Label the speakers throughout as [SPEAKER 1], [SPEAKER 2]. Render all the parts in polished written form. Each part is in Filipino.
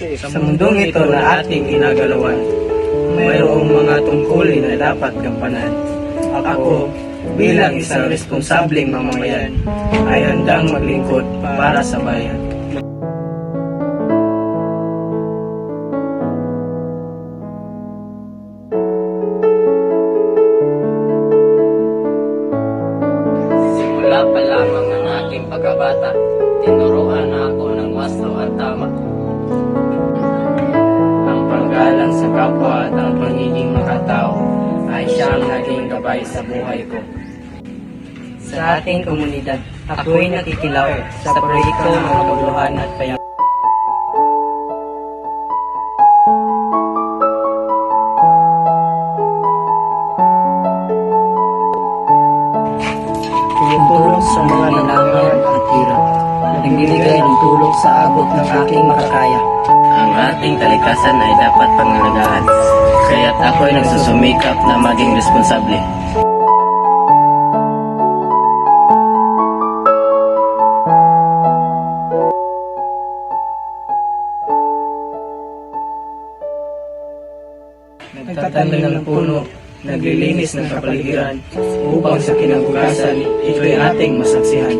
[SPEAKER 1] Sa mundong ito na ating ginagalawan, mayroong mga tungkulin na dapat gampanan. Ako, bilang isang responsableng mamamayan, ay handang maglingkod para sa bayan.
[SPEAKER 2] Simula pa lamang ang aking pagkabata, tinuruan na ako ng wasto at tama.
[SPEAKER 1] Ang paggalang sa kapwa at ang pagiging makatao ay siyang naging gabay sa buhay ko. Sa ating komunidad, ako'y nakikilaw sa proyekto ng kabuluhan at payamanan. Tumutulong sa mga nangangailangan at hirap. Nagbibigay ng tulong sa abot ng aking makakaya.
[SPEAKER 2] Ang ating kalikasan ay dapat pangalagaan, kaya't ako'y nagsusumikap na maging responsable.
[SPEAKER 1] Nagtatanim ng puno, naglilinis ng kapaligiran, upang sa kinabukasan ito'y ating masaksihan.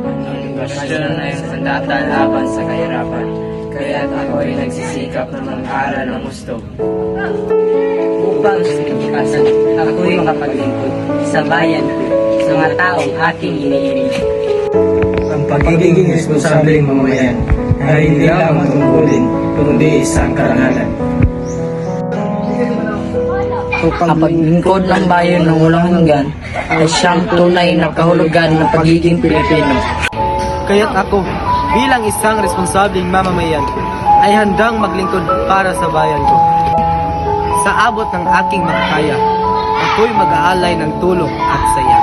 [SPEAKER 1] Ang edukasyon ay sandata laban sa kahirapan, kaya't ako'y nagsisikap na mag-aral ng gusto.
[SPEAKER 3] Upang sa kinabukasan, ako'y makapaglingkod sa bayan ko, sa mga taong aking iniinig.
[SPEAKER 1] Ang pagiging responsableng mamamayan ay hindi lamang tungkulin, kundi isang karangalan.
[SPEAKER 3] Ang paglingkod ng bayan ng walang hanggan ay siyang tunay na kahulugan ng pagiging Pilipino.
[SPEAKER 4] Kaya't ako, bilang isang responsableng mamamayan, ay handang maglingkod para sa bayan ko. Sa abot ng aking makakaya, ako'y mag-aalay ng tulong at saya.